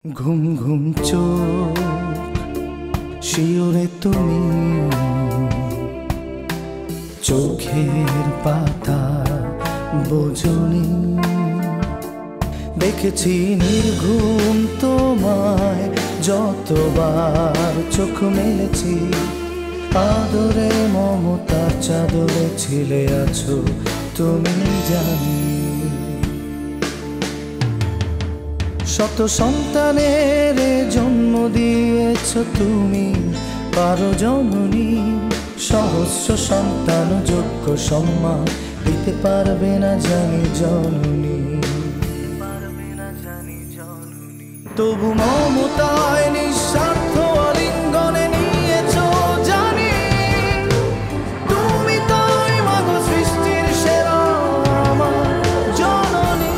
ঘুম ঘুম চোখ শিওরে তুমি, চোখের পাতা বোঝনি। দেখেছি নির্ঘুম তোমায় যতবার চোখ মেলেছি, আদরে মমতার চাদরে ছিলে আছো তুমি জানি। শত সন্তানের জন্ম দিয়েছ তুমি পারো জননী, সহস্র সন্তান যোগ্য সম্মান দিতে পারবে না জানি জননী। তবু মমতায় নিঃস্বার্থ আলিঙ্গনে নিয়েছ জানি, তুমি তাই মাগো সৃষ্টির সেরা আমার জননী।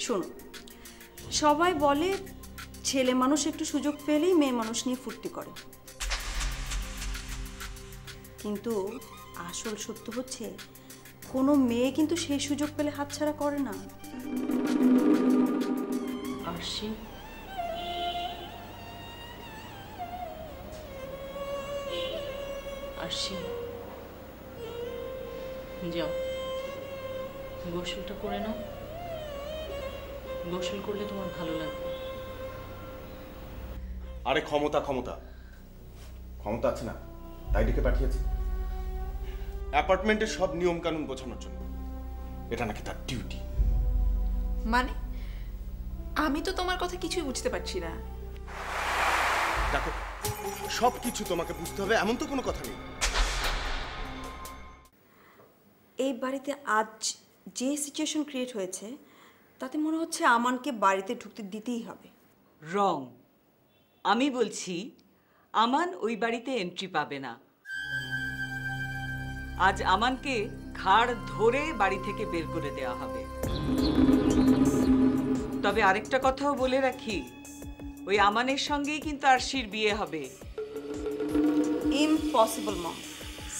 শোনো, সবাই বলে ছেলে মানুষ একটু সুযোগ পেলেই মেয়ে মানুষ নিয়ে ফুর্তি করে, কিন্তু আসল সত্য হচ্ছে কোনো মেয়ে কিন্তু সেই সুযোগ পেলে হাতছাড়া করে না। আরশি, আরশি, যাও গোসলটা করে নাও। গোসল করলে তোমার ভালো লাগবে। আরে ক্ষমতা ক্ষমতা ক্ষমতা আছে না, তাই ডেকে পাঠিয়েছি অ্যাপার্টমেন্টের সব নিয়ম কানুন বোঝানোর জন্য। এটা নাকি তার ডিউটি। মানে আমি তো তোমার কথা কিছুই বুঝতে পারছি না। দেখো, সব কিছু তোমাকে বুঝতে হবে এমন তো কোনো কথা নেই। এই বাড়িতে আজ যে সিচুয়েশন ক্রিয়েট হয়েছে তাতে মনে হচ্ছে আমানকে বাড়িতে ঢুকতে দিতেই হবে। রং, আমি বলছি আমান ওই বাড়িতে এন্ট্রি পাবে না। আজ আমানকে ঘাড় ধরে বাড়ি থেকে বের করে দেওয়া হবে। তবে আরেকটা কথাও বলে রাখি, ওই আমানের সঙ্গেই কিন্তু আরশির বিয়ে হবে। Impossible mom,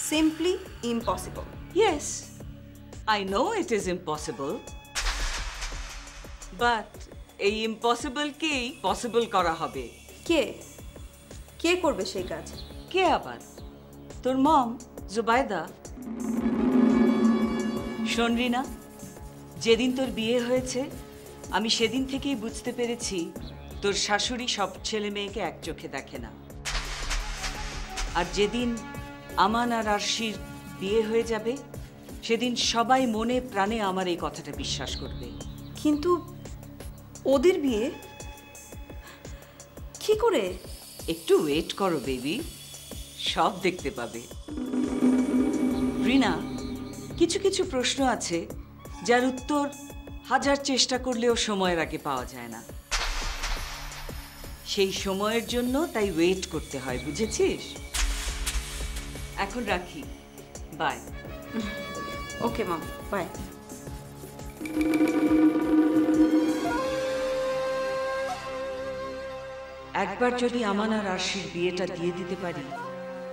simply impossible. Yes, I know it is impossible, but এই ইম্পসিবলকেই পসিবল করা হবে। কে কে করবে সেই কাজ? কে আবার? তোর মম জুবাইদা। শোন রিনা, যেদিন তোর বিয়ে হয়েছে আমি সেদিন থেকেই বুঝতে পেরেছি তোর শাশুড়ি সব ছেলে মেয়েকে এক চোখে দেখে না। আর যেদিন আমান আর আরশির বিয়ে হয়ে যাবে সেদিন সবাই মনে প্রাণে আমার এই কথাটা বিশ্বাস করবে। কিন্তু ওদের বিয়ে কি করে? একটু ওয়েট করো বেবি, সব দেখতে পাবে। রিনা, কিছু কিছু প্রশ্ন আছে যার উত্তর হাজার চেষ্টা করলেও সময়ের আগে পাওয়া যায় না। সেই সময়ের জন্য তাই ওয়েট করতে হয়, বুঝেছিস? এখন রাখি, বাই। Okay mom, by. একবার যদি আমান আর আরশির বিয়েটা দিয়ে দিতে পারি,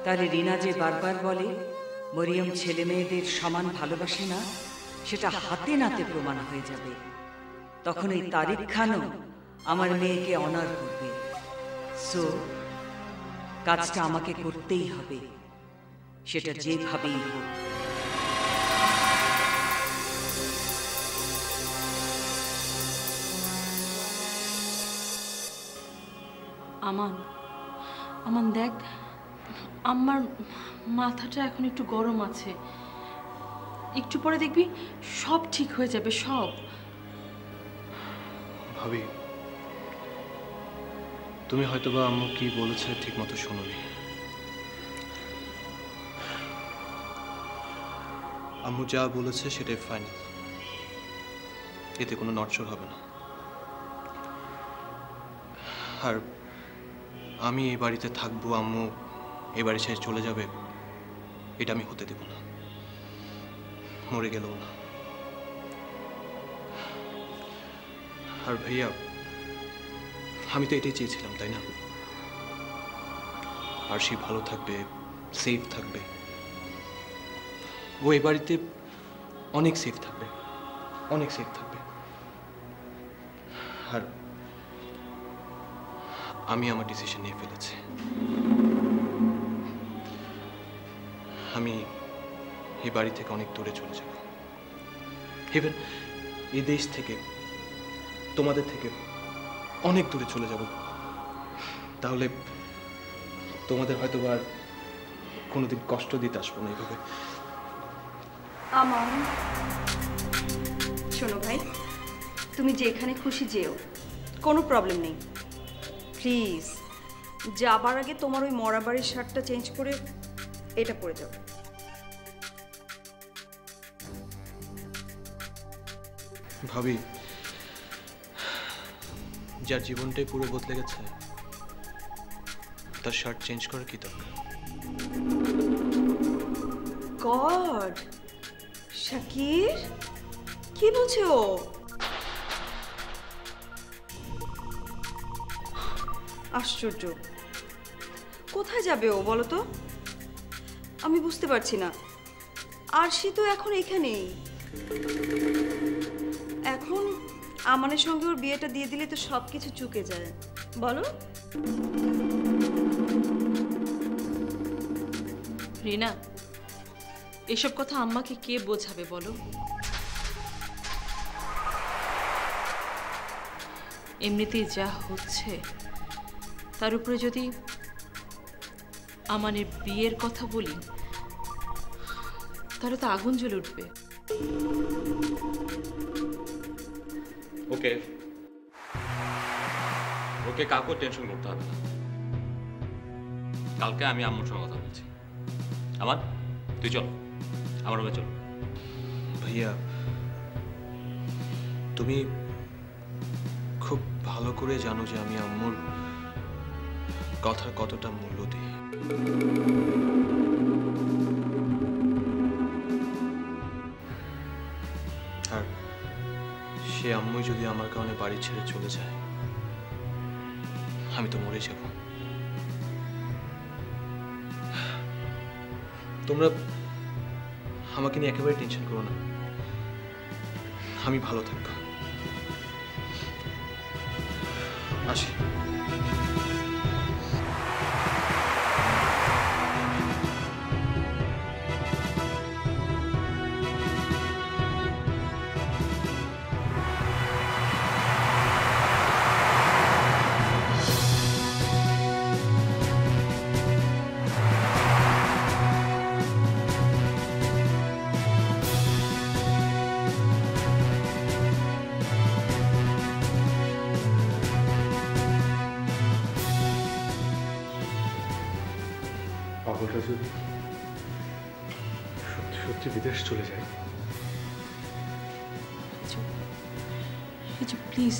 তাহলে রিনা যে বারবার বলে মরিয়ম ছেলে মেয়েদের সমান ভালোবাসে না, সেটা হাতে নাতে প্রমাণ হয়ে যাবে। তখন এই তারিক খানও আমার মেয়েকে অনার করবে। সো কাজটা আমাকে করতেই হবে, সেটা যেভাবেই হোক। আমান, আমান দেখ, আমার মাথাটা এখন একটু গরম আছে, একটু পরে দেখবি সব ঠিক হয়ে যাবে, সব। ভাবি, তুমি হয়তোবা আম্মু কি বলেছে ঠিক মতো শোনোনি। আম্মু যা বলেছে সেটাই ফাইনাল, এতে কোনো নড়চড় হবে না। আর আমি এই বাড়িতে থাকবো, আম্মু এই বাড়ি ছেড়ে চলে যাবে, এটা আমি হতে দেব না, মরে গেলেও না। আর ভাইয়া, আমি তো এটাই চেয়েছিলাম, তাই না? আরশি ভালো থাকবে, সেফ থাকবে। ও এই বাড়িতে অনেক সেফ থাকবে, অনেক সেফ থাকবে। আর আমি আমার ডিসিশন নিয়ে ফেলেছি। আমি এই বাড়ি থেকে অনেক দূরে চলে যাব। ইভেন এই দেশ থেকে, তোমাদের থেকে অনেক দূরে চলে যাব। তাহলে তোমাদের হয়তো আর কোনোদিন কষ্ট দিতে আসবো না এইভাবে। আমান, শোনো ভাই, তুমি যেখানে খুশি যেও, কোনো প্রবলেম নেই। প্লিজ যাবার আগে তোমার ওই মরাবাড়ির শার্টটা চেঞ্জ করে এটা পরে যাও। ভাবি, যার জীবনটাই পুরো বদলে গেছে তার শার্ট চেঞ্জ করার কি দরকার? গড, শাকির কি বলছে ও? আশ্চর্য, কোথায় যাবে ও বলো তো? আমি বুঝতে পারছি না। আরশি তো এখন এখানেই। এখন আমানের সঙ্গে ওর বিয়েটা দিয়ে দিলে তো সব কিছু চুকে যায়, বলো? রিনা, এসব কথা আম্মাকে কে বোঝাবে বলো? এমনিতেই যা হচ্ছে, তার উপরে যদি আমানের বিয়ের কথা বলি তাহলে তো আগুন জ্বলে উঠবে। ওকে ওকে, কাউকে টেনশন করতে হবে না। কালকে আমি আম্মুর সঙ্গে কথা বলছি। আমার তুই চল, আমার রুমে চল। ভাইয়া, তুমি খুব ভালো করে জানো যে আমি আম্মুর কথার কতটা মূল্য দিই। আর সে আম্মুই যদি আমার কারণে বাড়ি ছেড়ে চলে যায়, আমি তো মরে যাব। তোমরা আমাকে নিয়ে একেবারে টেনশন করো না, আমি ভালো থাকবো। আসি। পাগলটা যদি সত্যি সত্যি বিদেশ চলে যায়, প্লিজ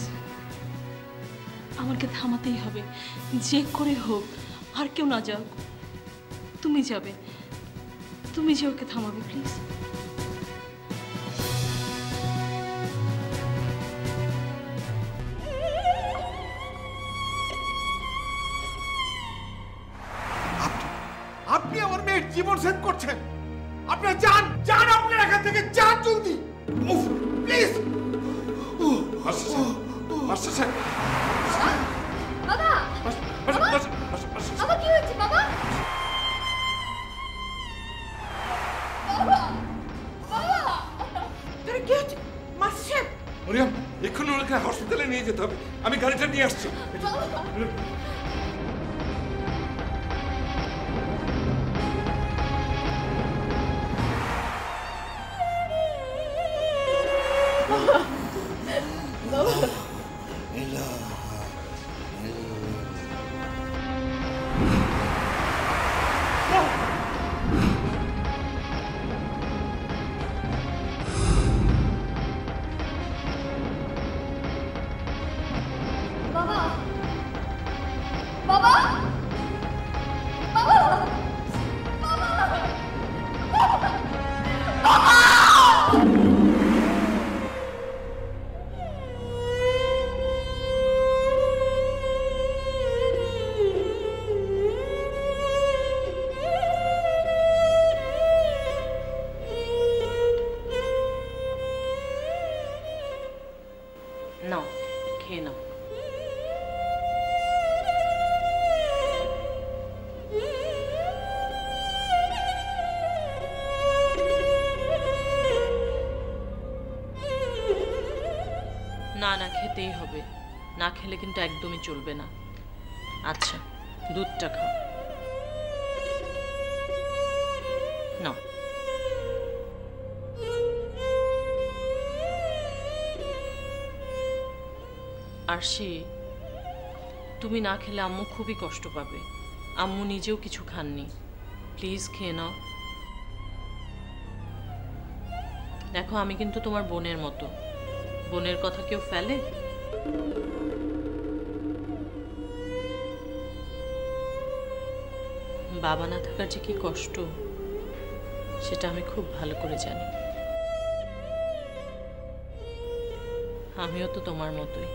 আমাকে থামাতেই হবে, যে করে হোক। আর কেউ না যাক, তুমি যাবে, তুমি যে ওকে থামাবে প্লিজ। আপনি আমার মেয়ের জীবন সেভ করছেন। আপনার যান যান, আপনার এখান থেকে যান জলদি। প্লিজ বাবা, বাবা কি হয়েছে বাবা? তোর কি হচ্ছে মাস্টার সাহেব? মরিয়ম, এক্ষুনি ওনাকে হসপিটালে নিয়ে যেতে হবে। আমি গাড়িটা নিয়ে আসছি। বাবা খেতেই হবে, না খেলে কিন্তু একদমই চলবে না। আচ্ছা, দুধটা খাও। নাও। আরশি, তুমি না খেলে আম্মু খুবই কষ্ট পাবে। আম্মু নিজেও কিছু খাননি, প্লিজ খেয়ে নাও। দেখো, আমি কিন্তু তোমার বোনের মতো, বোনের কথা কেউ ফেলে? বাবা না থাকার যে কি কষ্ট, সেটা আমি খুব ভালো করে জানি। আমিও তো তোমার মতোই,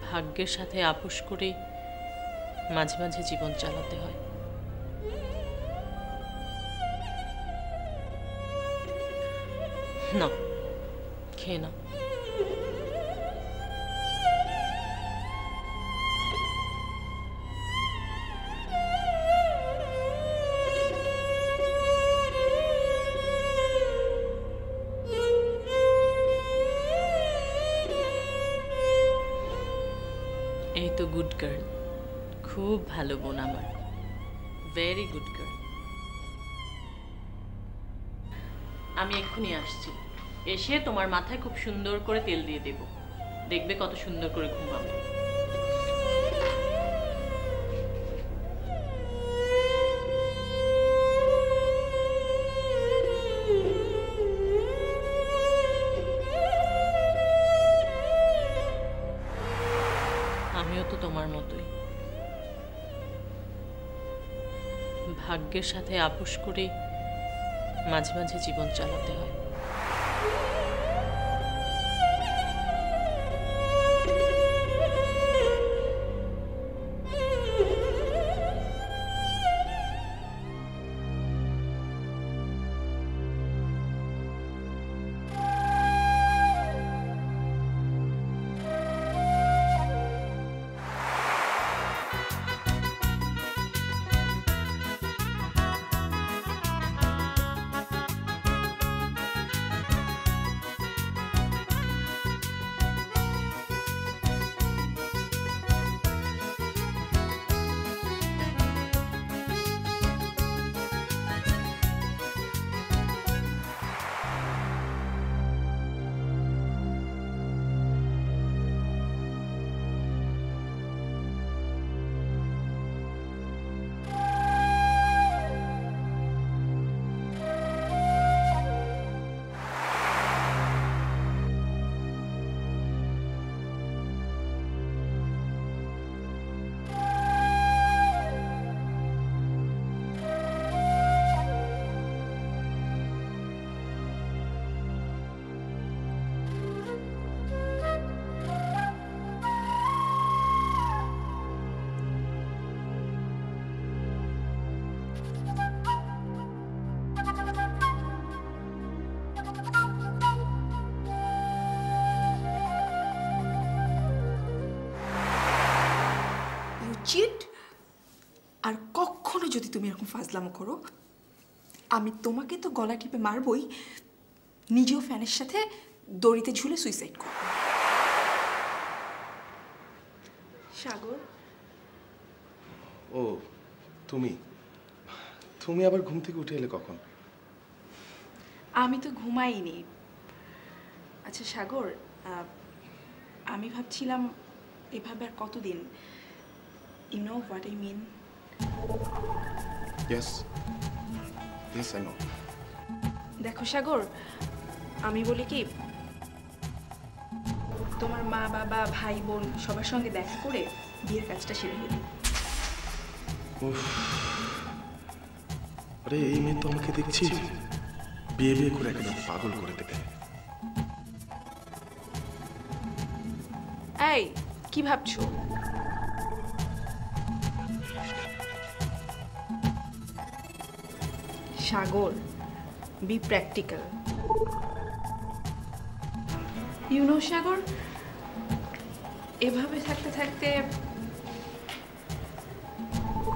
ভাগ্যের সাথে আপোষ করে মাঝে মাঝে জীবন চালাতে হয়। না, খেয়ে নাও। এই তো গুড গার্ল, খুব ভালো বোন আমার, ভেরি গুড গার্ল। আমি এক্ষুনি আসছি, এসে তোমার মাথায় খুব সুন্দর করে তেল দিয়ে দেব, দেখবে কত সুন্দর করে ঘুমাবে। আমিও তো তোমার মতোই, ভাগ্যের সাথে আপোষ করে মাঝে মাঝে জীবন চালাতে হয়। চিট, আর কখনো যদি তুমি এরকম ফাজলামো করো, আমি তোমাকে তো গলা টিপে মারবই, নিজেও ফ্যানের সাথে দড়িতে ঝুলে সুইসাইড করব। সাগর, ও তুমি তুমি আবার ঘুম থেকে উঠে এলে কখন? আমি তো ঘুমাইনি। আচ্ছা সাগর, আমি ভাবছিলাম এভাবে আর কতদিন? You know what I mean? Yes. Yes, I know. দেখো সাগর, আমি বলি কি, তোমার মা বাবা ভাই বোন সবার সঙ্গে দেখা করে বিয়ের কাজটা সেরে ফেলি। আরে এই মেয়ে তো আমাকে দেখছি বিয়ে বিয়ে করে একদম পাগল করে দেবে। এই কি ভাবছো? সাগর, বি প্র্যাকটিক্যাল। ইউ নো সাগর, এভাবে থাকতে থাকতে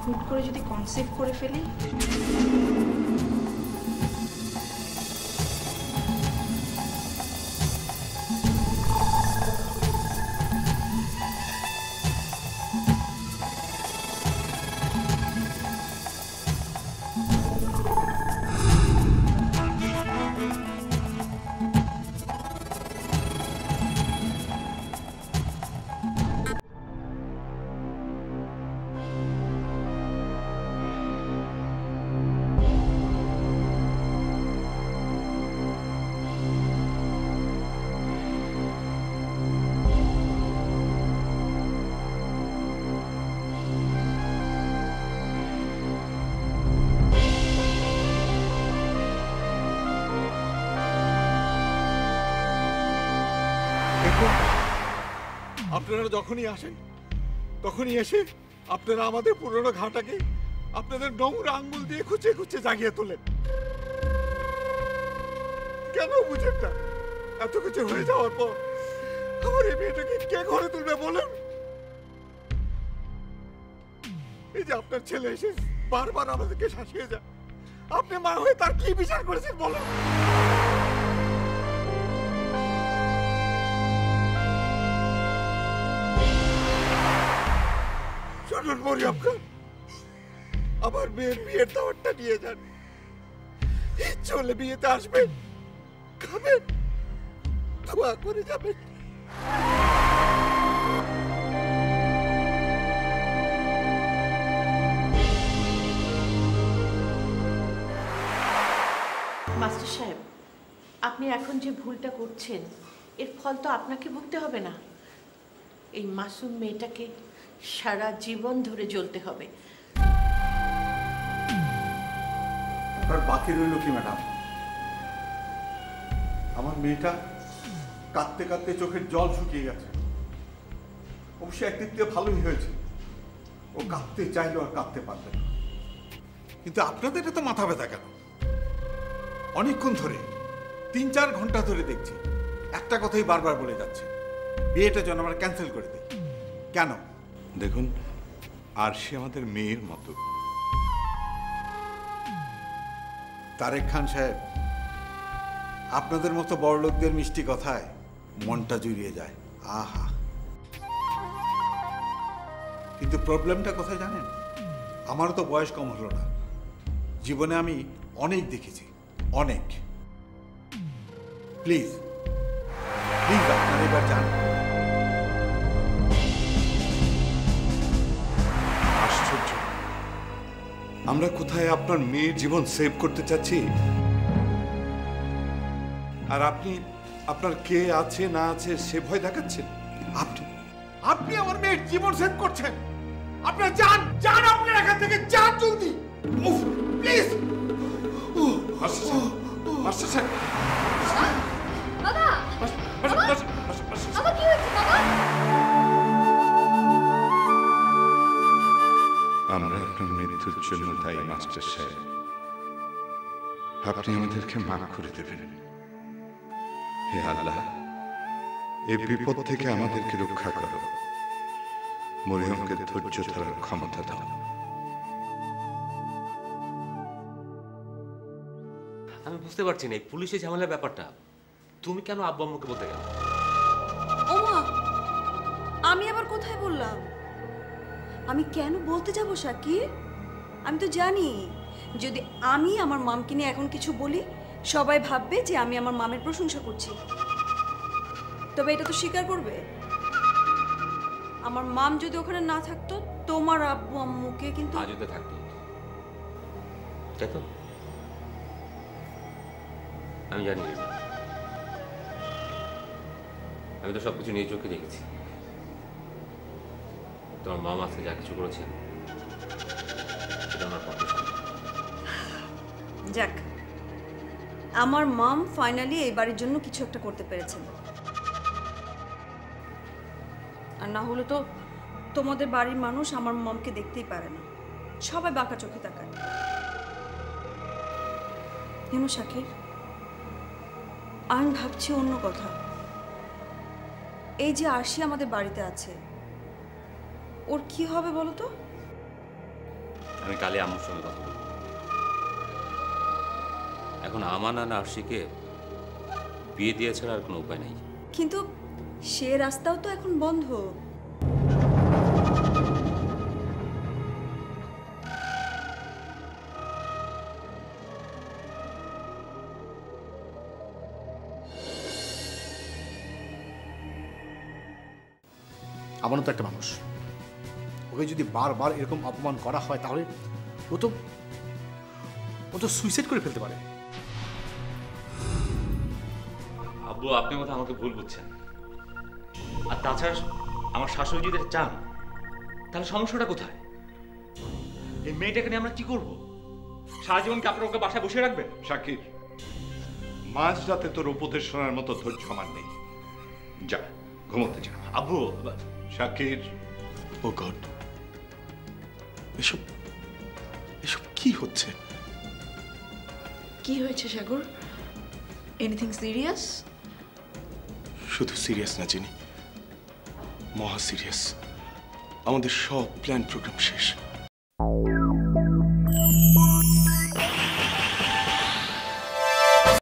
হুট করে যদি কনসেভ করে ফেলি, আপনারা যখনই আসেন তখনই এসে আপনারা আমাদের পুরনো ঘাটাকে আপনাদের নোংরা আঙ্গুল দিয়ে খুঁচে খুঁচে জাগিয়ে তোলেন। কেন বুঝেন না? এত কিছু হয়ে যাওয়ার পর আমার এই মেয়েটাকে কে ঘরে তুলবে বলেন? এই যে আপনার ছেলে এসে বারবার আমাদেরকে শাসিয়ে যায়, আপনি মা হয়ে তার কি বিচার করেছেন বলেন? শুনুন মরিয়ম খান, আমার মেয়ের বিয়ের দাওয়াতটা নিয়ে যান। চলে বিয়েতে আসবেন, খাবেন, দোয়া করে যাবেন। মাস্টার সাহেব, আপনি এখন যে ভুলটা করছেন এর ফল তো আপনাকে ভুগতে হবে না, এই মাসুম মেয়েটাকে সারা জীবন ধরে জ্বলতে হবে। আর বাকি রইল কি ম্যাডাম? আমার মেয়েটা কাঁদতে কাঁদতে চোখের জল শুকিয়ে গেছে। অবশ্যই একদিক দিয়ে ভালোই হয়েছে, ও কাঁদতে চাইলেও আর কাঁদতে পারবে না। কিন্তু আপনাদের এটা তো মাথা ব্যথা কেন? অনেকক্ষণ ধরে 3-4 ঘন্টা ধরে দেখছি একটা কথাই বারবার বলে যাচ্ছে, বিয়েটা যেন আমরা ক্যান্সেল করে দিই। কেন? দেখুন, আরশি আমাদের মেয়ের মতো। তারেক খান সাহেব, আপনাদের মতো বড় লোকদের মিষ্টি কথায় মনটা জুড়িয়ে যায়। আহা, কিন্তু প্রবলেমটা কোথায় জানেন? আমারও তো বয়স কম হলো না, জীবনে আমি অনেক দেখেছি, অনেক। প্লিজ প্লিজ আপনারা এবার যান। আশ্চর্য, আমরা কোথায় আপনার মেয়ের জীবন সেভ করতে চাচ্ছি, আর আপনি আপনার কে আছে না আছে সে ভয় দেখাচ্ছেন। আপনি আমার মেয়ের জীবন সেভ করছেন। আপনারা যান, যান, আপনারা এখান থেকে যান জলদি। প্লিজ মাস্টার সাহেব, বাবা, বাবা কি হয়েছে বাবা? আমরা আপনার মৃত্যুর জন্য দায়ী মাস্টার সাহেব, আপনি আমাদেরকে মাফ করে দেবেন। হে আল্লাহ, এই বিপদ থেকে আমাদেরকে রক্ষা করো, মরিয়মকে ধৈর্য ধরার ক্ষমতা দাও। আমি বুঝতে পারছি না এই পুলিশের ঝামেলার ব্যাপারটা তুমি কেন আব্বু আম্মুকে বলতে গেল? ওমা, আমি আবার কোথায় বললাম? আমি কেন বলতে যাব শাকির? আমি তো জানি যদি আমি আমার মামকে নিয়ে এখন কিছু বলি সবাই ভাববে যে আমি আমার মামের প্রশংসা করছি। তবে এটা তো স্বীকার করবে আমার মাম যদি ওখানে না থাকতো তোমার আব্বু আম্মুকে কিন্তু আজও থাকতো, তাই তো? আমি জানি, আমি তো সবকিছু নিয়ে চোখে দেখেছি। তোমার মা আজকে যা কিছু করেছেন সেটা আমার পক্ষে সম্ভব। যাক, আমার মাম ফাইনালি এই বাড়ির জন্য কিছু একটা করতে পেরেছেন। আর না হলে তো তোমাদের বাড়ির মানুষ আমার মামকে দেখতেই পারে না, সবাই বাঁকা চোখে তাকায়। হেমো শাকির, আমি ভাবছি অন্য কথা। এই যে আরশি আমাদের বাড়িতে আছে, ওর কি হবে বলো তো? আমি কালে আম্মুর সঙ্গে কথা বলব। এখন আমান আর আরশিকে বিয়ে দিয়ে ছাড়া আর কোনো উপায় নেই। কিন্তু সে রাস্তাও তো এখন বন্ধ। আমারও তো একটা মানুষ, ওকে যদি বারবার এরকম অপমান করা হয় তাহলে ও তো সুইসাইড করে ফেলতে পারে। আব্বু, আপনি মতো আমাকে ভুল বুঝছেন। আর তাছাড়া আমার শাশুড়ি যদি এটা চান তাহলে সমস্যাটা কোথায়? এই মেয়েটাকে নিয়ে আমরা কি করব? সারা জীবন কি আপনারা ওকে বাসায় বসিয়ে রাখবেন? শাকির, মাঝরাতে তোর উপদেশ শোনার মতো ধৈর্য আমার নেই। যা, ঘুমোতে যা। আব্বু শাকির, ও গড, এসব এসব কি হচ্ছে? কি হয়েছে সাগর? Anything serious? শুধু সিরিয়াস না চিনি, মহা সিরিয়াস। আমাদের সব প্ল্যান প্রোগ্রাম শেষ।